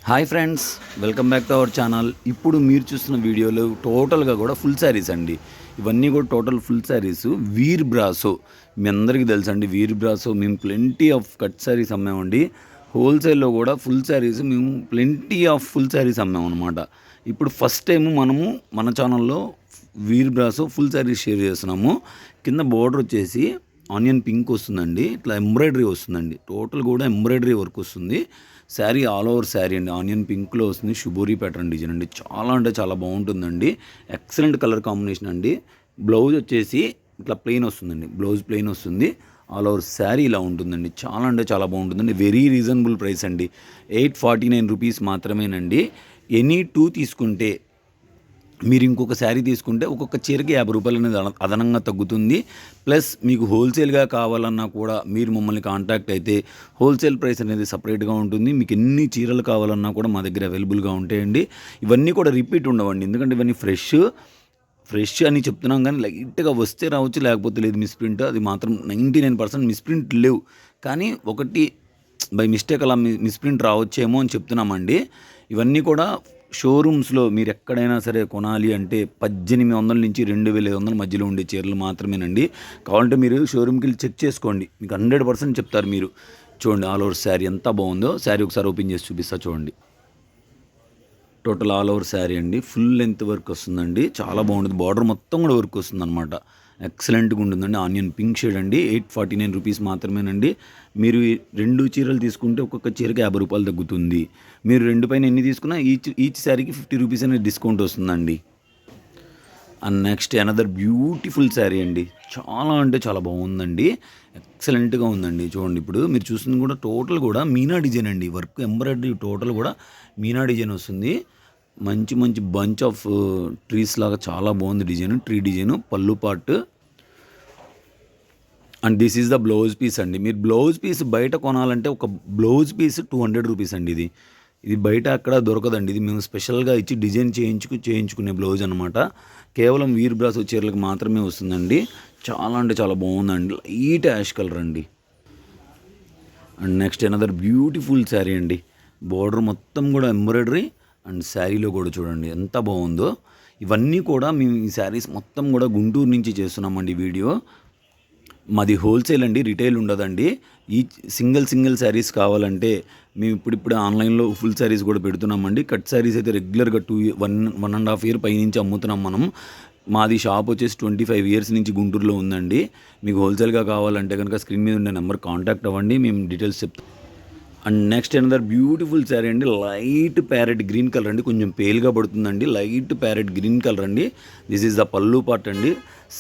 Hi friends, welcome back to our channel. ఇప్పుడు మీరు చూస్తున్న వీడియోలు టోటల్గా కూడా ఫుల్ శారీస్ అండి. ఇవన్నీ కూడా టోటల్ ఫుల్ శారీస్ వీర్ బ్రాసో. మీ అందరికీ తెలుసండి వీర్ బ్రాసో. మేము ప్లెంటీ ఆఫ్ కట్ శారీస్ అమ్మామండి. హోల్సేల్లో కూడా ఫుల్ శారీస్ మేము ప్లెంటీ ఆఫ్ ఫుల్ శారీస్ అమ్మామన్నమాట. ఇప్పుడు ఫస్ట్ టైం మనము మన ఛానల్లో వీర్ బ్రాసో ఫుల్ శారీస్ షేర్ చేస్తున్నాము. కింద బోర్డర్ వచ్చేసి ఆనియన్ పింక్ వస్తుందండి, ఇట్లా ఎంబ్రాయిడరీ వస్తుందండి. టోటల్ కూడా ఎంబ్రాయిడరీ వర్క్ వస్తుంది. శారీ ఆల్ ఓవర్ శారీ అండి, ఆనియన్ పింక్లో వస్తుంది. షుబూరి ప్యాటర్న్ డిజైన్ అండి, చాలా అంటే చాలా బాగుంటుందండి. ఎక్సలెంట్ కలర్ కాంబినేషన్ అండి. బ్లౌజ్ వచ్చేసి ఇట్లా ప్లెయిన్ వస్తుందండి, బ్లౌజ్ ప్లెయిన్ వస్తుంది. ఆల్ ఓవర్ శారీ ఇలా ఉంటుందండి, చాలా అంటే చాలా బాగుంటుందండి. వెరీ రీజనబుల్ ప్రైస్ అండి, 849 రూపీస్ మాత్రమేనండి. ఎనీ 2 తీసుకుంటే మీరు ఇంకొక శారీ తీసుకుంటే ఒక్కొక్క చీరకి 50 రూపాయలు అనేది అదనంగా తగ్గుతుంది. ప్లస్ మీకు హోల్సేల్గా కావాలన్నా కూడా మీరు మమ్మల్ని కాంటాక్ట్ అయితే హోల్సేల్ ప్రైస్ అనేది సపరేట్గా ఉంటుంది. మీకు ఎన్ని చీరలు కావాలన్నా కూడా మా దగ్గర అవైలబుల్గా ఉంటాయండి. ఇవన్నీ కూడా రిపీట్ ఉండవండి, ఎందుకంటే ఇవన్నీ ఫ్రెష్ అని చెప్తున్నాం, కానీ లైట్గా వస్తే రావచ్చు, లేకపోతే లేదు మిస్ప్రింట్. అది మాత్రం 99% మిస్ప్రింట్ లేవు, కానీ ఒకటి బై మిస్టేక్ అలా మిస్ప్రింట్ రావచ్చేమో అని చెప్తున్నామండి. ఇవన్నీ కూడా షోరూమ్స్లో మీరు ఎక్కడైనా సరే కొనాలి అంటే 1800 నుంచి 2500 మధ్యలో ఉండే చీరలు మాత్రమేనండి. కావాలంటే మీరు షోరూమ్కి వెళ్ళి చెక్ చేసుకోండి, మీకు 100% చెప్తారు. మీరు చూడండి ఆల్ ఓవర్ శారీ ఎంత బాగుందో. శారీ ఒకసారి ఓపెన్ చేసి చూపిస్తా చూడండి. టోటల్ ఆల్ ఓవర్ శారీ అండి, ఫుల్ లెంత్ వర్క్ వస్తుందండి, చాలా బాగుంటుంది. బార్డర్ మొత్తం కూడా వర్క్ వస్తుంది అనమాట. ఎక్సలెంట్గా ఉంటుందండి. ఆనియన్ పింక్ షేడ్ అండి, 849 రూపీస్ మాత్రమేనండి. మీరు 2 చీరలు తీసుకుంటే ఒక్కొక్క చీరకి 50 రూపాయలు తగ్గుతుంది. మీరు 2 పైన ఎన్ని తీసుకున్నా ఈచ్ శారీకి 50 రూపీస్ అనేది డిస్కౌంట్ వస్తుందండి. And next another beautiful sari అండి, చాలా అంటే చాలా బాగుందండి, ఎక్సలెంట్గా ఉందండి. చూడండి ఇప్పుడు మీరు చూస్తుంది కూడా టోటల్ కూడా మీనా డిజైన్ అండి, వర్క్ ఎంబ్రాయిడరీ టోటల్ కూడా మీనా డిజైన్ వస్తుంది. మంచి మంచి బంచ్ ఆఫ్ ట్రీస్ లాగా చాలా బాగుంది డిజైన్, ట్రీ డిజైన్. పళ్ళు part and this is the blouse piece అండి. మీరు బ్లౌజ్ పీస్ బయట కొనాలంటే ఒక బ్లౌజ్ పీస్ 200 రూపీస్ అండి. ఇది బయట అక్కడ దొరకదండి. ఇది మేము స్పెషల్గా ఇచ్చి డిజైన్ చేయించుకునే బ్లౌజ్ అనమాట. కేవలం వీర్ బ్రాసో చీరలకు మాత్రమే వస్తుందండి. చాలా అంటే చాలా బాగుందండి, లైట్ యాష్ కలర్ అండి. And next another beautiful sari అండి. బోర్డర్ మొత్తం కూడా ఎంబ్రాయిడరీ అండ్ శారీలో కూడా చూడండి ఎంత బాగుందో. ఇవన్నీ కూడా మేము ఈ శారీస్ మొత్తం కూడా గుంటూరు నుంచి చేస్తున్నామండి వీడియో. మాది హోల్సేల్ అండి, రిటైల్ ఉండదండి. ఈ సింగిల్ శారీస్ కావాలంటే మేము ఇప్పుడు ఆన్లైన్లో ఫుల్ శారీస్ కూడా పెడుతున్నామండి. కట్ శారీస్ అయితే రెగ్యులర్గా 1.5 ఇయర్ పైనుంచి అమ్ముతున్నాం మనం. మాది షాప్ వచ్చేసి 25 ఇయర్స్ నుంచి గుంటూరులో ఉందండి. మీకు హోల్సేల్గా కావాలంటే కనుక స్క్రీన్ మీద ఉండే నెంబర్ కాంటాక్ట్ అవ్వండి, మేము డీటెయిల్స్ చెప్తాం. And next another beautiful sari అండి, లైట్ ప్యారెట్ గ్రీన్ కలర్ అండి, కొంచెం పేల్గా పడుతుందండి. లైట్ ప్యారెట్ గ్రీన్ కలర్ అండి. దిస్ ఈజ్ ద పళ్ళు పార్ట్ అండి.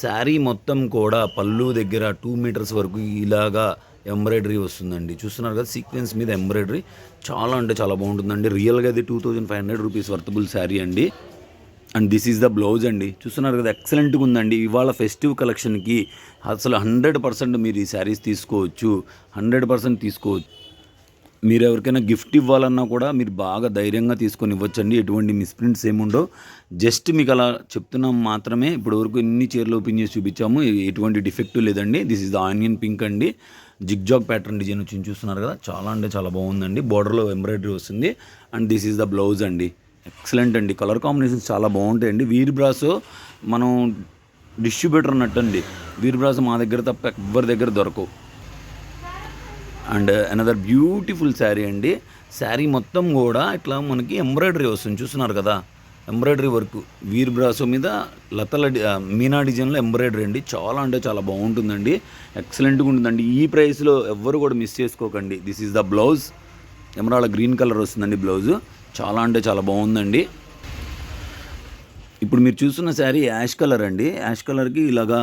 శారీ మొత్తం కూడా పళ్ళు దగ్గర 2 మీటర్స్ వరకు ఇలాగా ఎంబ్రాయిడరీ వస్తుందండి. చూస్తున్నారు కదా సీక్వెన్స్ మీద ఎంబ్రాయిడరీ, చాలా అంటే చాలా బాగుంటుందండి. రియల్గా అది 2500 రూపీస్ వర్తబుల్ శారీ అండి. And this is the blouse అండి. చూస్తున్నారు కదా ఎక్సలెంట్గా ఉందండి. ఇవాళ ఫెస్టివ్ కలెక్షన్కి అసలు 100% మీరు ఈ శారీస్ తీసుకోవచ్చు, 100% తీసుకోవచ్చు. మీరు ఎవరికైనా గిఫ్ట్ ఇవ్వాలన్నా కూడా మీరు బాగా ధైర్యంగా తీసుకొని ఇవ్వచ్చండి. ఎటువంటి మిస్ప్రింట్స్ ఏముండవు. జస్ట్ మీకు అలా చెప్తున్నాం మాత్రమే. ఇప్పటివరకు ఎన్ని చీరలు ఓపెన్ చేసి చూపించాము, ఎటువంటి డిఫెక్ట్ లేదండి. This is the onion pink అండి, జిగ్జాగ్ ప్యాటర్న్ డిజైన్ వచ్చి చూస్తున్నారు కదా, చాలా అంటే చాలా బాగుందండి. బార్డర్లో ఎంబ్రాయిడరీ వస్తుంది. And this is the blouse అండి, ఎక్సలెంట్ అండి. కలర్ కాంబినేషన్స్ చాలా బాగుంటాయండి. వీర్ బ్రాసో మనం డిస్ట్రిబ్యూటర్ అన్నట్టు అండి. వీర్ బ్రాసో మా దగ్గర తప్ప ఎవరి దగ్గర దొరకవు. అండ్ అనదర్ బ్యూటిఫుల్ శారీ అండి. శారీ మొత్తం కూడా ఇట్లా మనకి ఎంబ్రాయిడరీ వస్తుంది, చూస్తున్నారు కదా ఎంబ్రాయిడరీ వర్క్. వీర్ బ్రాసో మీద మీనా డిజైన్లో ఎంబ్రాయిడరీ అండి, చాలా అంటే చాలా బాగుంటుందండి, ఎక్సలెంట్గా ఉంటుందండి. ఈ ప్రైస్లో ఎవ్వరు కూడా మిస్ చేసుకోకండి. This is the blouse, emerald green colour వస్తుందండి బ్లౌజ్, చాలా అంటే చాలా బాగుందండి. ఇప్పుడు మీరు చూస్తున్న శారీ యాష్ కలర్ అండి. యాష్ కలర్కి ఇలాగా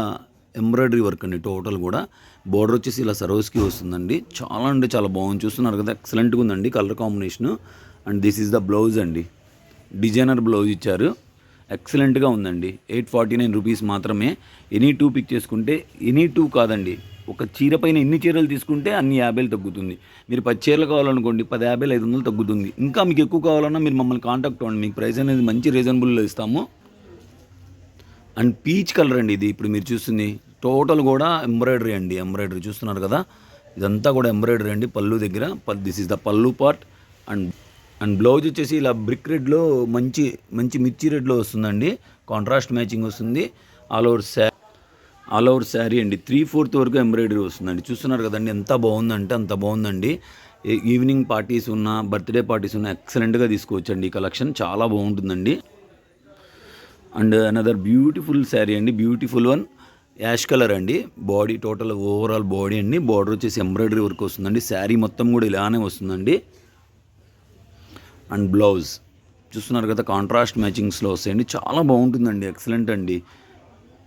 ఎంబ్రాయిడరీ వర్క్ అండి. టోటల్ కూడా బోర్డర్ వచ్చేసి ఇలా సరోస్కి వస్తుందండి, చాలా అంటే చాలా బాగుంది. చూస్తున్నారు కదా ఎక్సలెంట్గా ఉందండి colour combination. And this is the blouse అండి, డిజైనర్ బ్లౌజ్ ఇచ్చారు, ఎక్సలెంట్గా ఉందండి. 849 రూపీస్ మాత్రమే. ఎనీ 2 పిక్ చేసుకుంటే, ఎనీ 2 కాదండి, ఒక చీర పైన ఎన్ని చీరలు తీసుకుంటే అన్ని 50 తగ్గుతుంది. మీరు 10 చీరలు కావాలనుకోండి, 10 50 500 తగ్గుతుంది. ఇంకా మీకు ఎక్కువ కావాలన్నా మీరు మమ్మల్ని కాంటాక్ట్ అవ్వండి, మీకు ప్రైస్ అనేది మంచి రీజనబుల్లో ఇస్తాము. అండ్ పీచ్ కలర్ అండి ఇది. ఇప్పుడు మీరు చూస్తుంది టోటల్ కూడా ఎంబ్రాయిడరీ అండి, ఎంబ్రాయిడరీ చూస్తున్నారు కదా, ఇదంతా కూడా ఎంబ్రాయిడరీ అండి. పళ్ళు దగ్గర దిస్ ఈజ్ ద పళ్ళు పార్ట్. అండ్ బ్లౌజ్ వచ్చేసి ఇలా బ్రిక్ రెడ్లో మంచి మంచి మిర్చి రెడ్లో వస్తుందండి. కాంట్రాస్ట్ మ్యాచింగ్ వస్తుంది. ఆల్ ఓవర్ శారీ అండి 3/4 వరకు ఎంబ్రాయిడరీ వస్తుందండి. చూస్తున్నారు కదండి ఎంత బాగుందంటే అంత బాగుందండి. ఈవినింగ్ పార్టీస్ ఉన్న, బర్త్డే పార్టీస్ ఉన్న ఎక్సలెంట్గా తీసుకోవచ్చండి. ఈ కలెక్షన్ చాలా బాగుంటుందండి. అండ్ అనదర్ బ్యూటిఫుల్ శారీ అండి, బ్యూటిఫుల్ వన్ యాష్ కలర్ అండి. బాడీ టోటల్ ఓవరాల్ బాడీ అండి. బార్డర్ వచ్చేసి ఎంబ్రాయిడరీ వర్క్ వస్తుందండి. శారీ మొత్తం కూడా ఇలానే వస్తుందండి. అండ్ బ్లౌజ్ చూస్తున్నారు కదా, కాంట్రాస్ట్ మ్యాచింగ్స్లో వస్తాయండి. చాలా బాగుంటుందండి, ఎక్సలెంట్ అండి.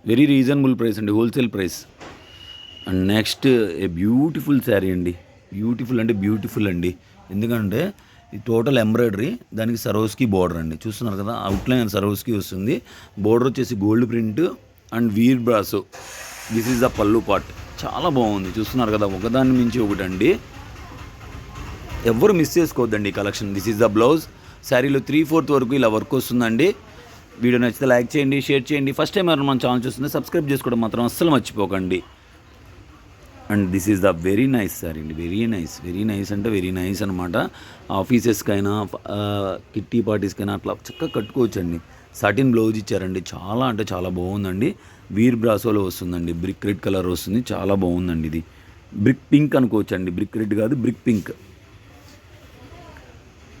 వెరీ రీజనబుల్ ప్రైస్ అండి, wholesale price. And next a beautiful sari అండి. బ్యూటిఫుల్ అంటే బ్యూటిఫుల్ అండి. ఎందుకంటే ఈ టోటల్ ఎంబ్రాయిడరీ, దానికి సరోస్కి బార్డర్ అండి. చూస్తున్నారు కదా, అవుట్లైన్ సరోస్కి వస్తుంది. బార్డర్ వచ్చేసి గోల్డ్ ప్రింట్ అండ్ వీర్ బ్రాసో. This is the pallu part. చాలా బాగుంది. చూస్తున్నారు కదా, ఒకదాని మించి ఒకటి అండి. ఎవ్వరు మిస్ చేసుకోవద్దండి ఈ collection. This is the blouse. శారీలో 3/4 వరకు ఇలా వర్క్ వస్తుందండి. వీడియో నచ్చితే లైక్ చేయండి, షేర్ చేయండి. ఫస్ట్ టైం ఎవరైనా మన ఛానల్ చూస్తుంటే సబ్స్క్రైబ్ చేసుకోవడం మాత్రం అస్సలు మర్చిపోకండి. And this is the very nice sorry అండి. వెరీ నైస్ అంటే వెరీ నైస్ అనమాట. ఆఫీసెస్కైనా కిట్టి పార్టీస్కైనా అట్లా చక్కగా కట్టుకోవచ్చండి. సాటిన్ బ్లౌజ్ ఇచ్చారండి. చాలా అంటే చాలా బాగుందండి. వీర్ బ్రాసోలో వస్తుందండి. బ్రిక్ రెడ్ కలర్ వస్తుంది. చాలా బాగుందండి. ఇది బ్రిక్ పింక్ అనుకోవచ్చండి. బ్రిక్ రెడ్ కాదు, brick pink.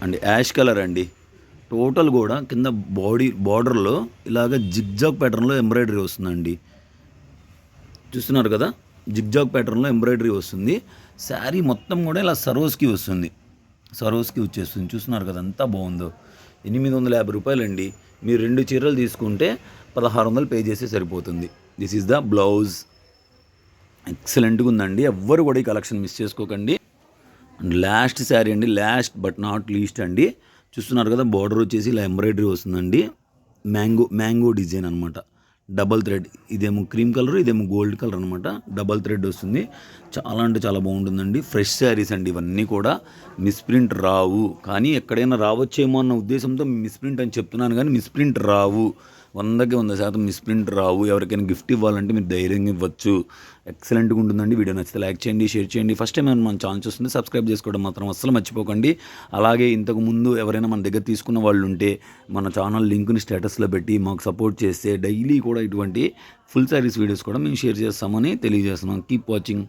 And ash colour అండి. టోటల్ కూడా కింద బార్డర్లో ఇలాగ జిగ్జాగ్ ప్యాటర్న్లో ఎంబ్రాయిడరీ వస్తుందండి. చూస్తున్నారు కదా, జిగ్జాగ్ ప్యాటర్న్లో ఎంబ్రాయిడరీ వస్తుంది. శారీ మొత్తం కూడా ఇలా సరోస్కి వస్తుంది. సరోస్కి వచ్చేస్తుంది. చూస్తున్నారు కదా ఎంత బాగుందో. 850 రూపాయలండి. మీరు 2 చీరలు తీసుకుంటే 1600 పే చేస్తే సరిపోతుంది. This is the blouse. ఎక్సలెంట్గా ఉందండి. ఎవ్వరు కూడా ఈ కలెక్షన్ మిస్ చేసుకోకండి. అండ్ లాస్ట్ శారీ అండి, లాస్ట్ బట్ నాట్ లీస్ట్ అండి. చూస్తున్నారు కదా, బార్డర్ వచ్చేసి ఇలా ఎంబ్రాయిడరీ వస్తుందండి. మ్యాంగో డిజైన్ అనమాట. Double thread. ఇదేమో క్రీమ్ కలర్, ఇదేమో గోల్డ్ కలర్ అనమాట. డబల్ థ్రెడ్ వస్తుంది. చాలా అంటే చాలా బాగుంటుందండి. ఫ్రెష్ శారీస్ అండి ఇవన్నీ కూడా. మిస్ప్రింట్ రావు, కానీ ఎక్కడైనా రావచ్చేమో అన్న ఉద్దేశంతో మిస్ప్రింట్ అని చెప్తున్నాను, కానీ మిస్ప్రింట్ రావు. 100% మిస్ప్రింట్ రావు. ఎవరికైనా గిఫ్ట్ ఇవ్వాలంటే మీరు ధైర్యంగా ఇవ్వచ్చు. ఎక్సలెంట్గా ఉంటుందండి. వీడియో నచ్చితే లైక్ చేయండి, షేర్ చేయండి. ఫస్ట్ టైం మన ఛానల్ చూస్తుంటే సబ్స్క్రైబ్ చేసుకోవడం మాత్రం అస్సలు మర్చిపోకండి. అలాగే ఇంతకుముందు ఎవరైనా మన దగ్గర తీసుకున్న వాళ్ళు ఉంటే మన ఛానల్ లింక్ని స్టేటస్లో పెట్టి మాకు సపోర్ట్ చేస్తే డైలీ కూడా ఇటువంటి ఫుల్ శారీస్ వీడియోస్ కూడా మేము షేర్ చేస్తామని తెలియజేస్తున్నాం. Keep watching.